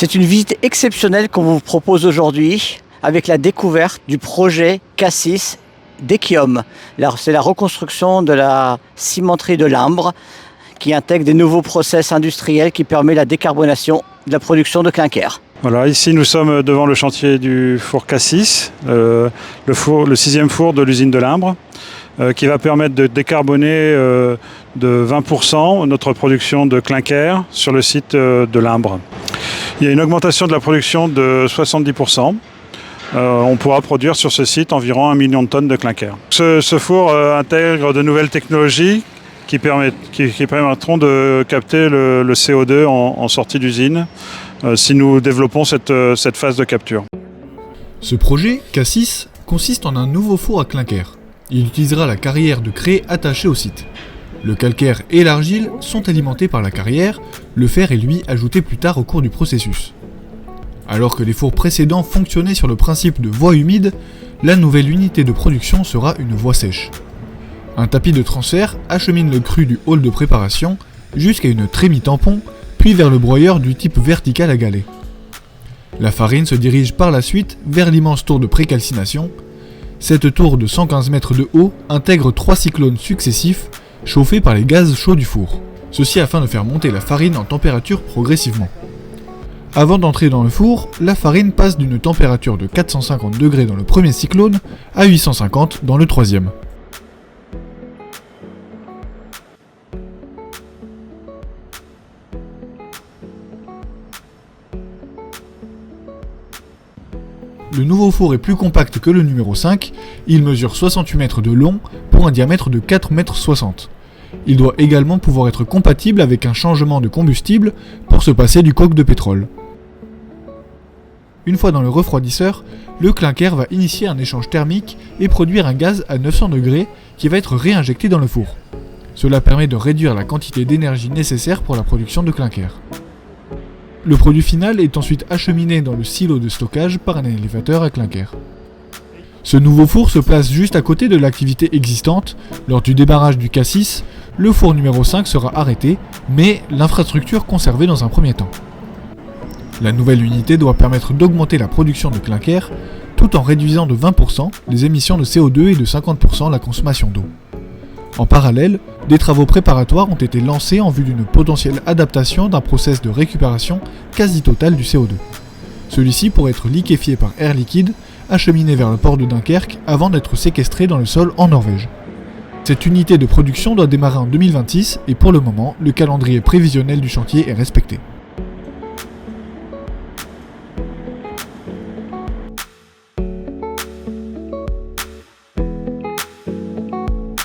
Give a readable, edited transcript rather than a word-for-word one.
C'est une visite exceptionnelle qu'on vous propose aujourd'hui avec la découverte du projet Cassis d'Echiom. C'est la reconstruction de la cimenterie de Limbre qui intègre des nouveaux process industriels qui permettent la décarbonation de la production de clinker. Voilà, ici nous sommes devant le chantier du four Cassis, le 6e four de l'usine de Limbre, qui va permettre de décarboner de 20% notre production de clinker sur le site de Limbre. Il y a une augmentation de la production de 70%. On pourra produire sur ce site environ 1 million de tonnes de clinker. Ce four intègre de nouvelles technologies qui permettront de capter le CO2 en sortie d'usine si nous développons cette phase de capture. Ce projet, Cassis, consiste en un nouveau four à clinker. Il utilisera la carrière de craie attachée au site. Le calcaire et l'argile sont alimentés par la carrière, le fer est lui ajouté plus tard au cours du processus. Alors que les fours précédents fonctionnaient sur le principe de voie humide, la nouvelle unité de production sera une voie sèche. Un tapis de transfert achemine le cru du hall de préparation jusqu'à une trémie tampon, puis vers le broyeur du type vertical à galets. La farine se dirige par la suite vers l'immense tour de précalcination. Cette tour de 115 mètres de haut intègre 3 cyclones successifs chauffés par les gaz chauds du four. Ceci afin de faire monter la farine en température progressivement. Avant d'entrer dans le four, la farine passe d'une température de 450 degrés dans le premier cyclone à 850 dans le troisième. Le nouveau four est plus compact que le numéro 5, il mesure 68 mètres de long pour un diamètre de 4,60 mètres. Il doit également pouvoir être compatible avec un changement de combustible pour se passer du coke de pétrole. Une fois dans le refroidisseur, le clinker va initier un échange thermique et produire un gaz à 900 degrés qui va être réinjecté dans le four. Cela permet de réduire la quantité d'énergie nécessaire pour la production de clinker. Le produit final est ensuite acheminé dans le silo de stockage par un élévateur à clinker. Ce nouveau four se place juste à côté de l'activité existante. Lors du débarrage du Cassis, le four numéro 5 sera arrêté, mais l'infrastructure conservée dans un premier temps. La nouvelle unité doit permettre d'augmenter la production de clinker tout en réduisant de 20% les émissions de CO2 et de 50% la consommation d'eau. En parallèle, des travaux préparatoires ont été lancés en vue d'une potentielle adaptation d'un process de récupération quasi totale du CO2. Celui-ci pourrait être liquéfié par air liquide, acheminé vers le port de Dunkerque avant d'être séquestré dans le sol en Norvège. Cette unité de production doit démarrer en 2026 et pour le moment, le calendrier prévisionnel du chantier est respecté.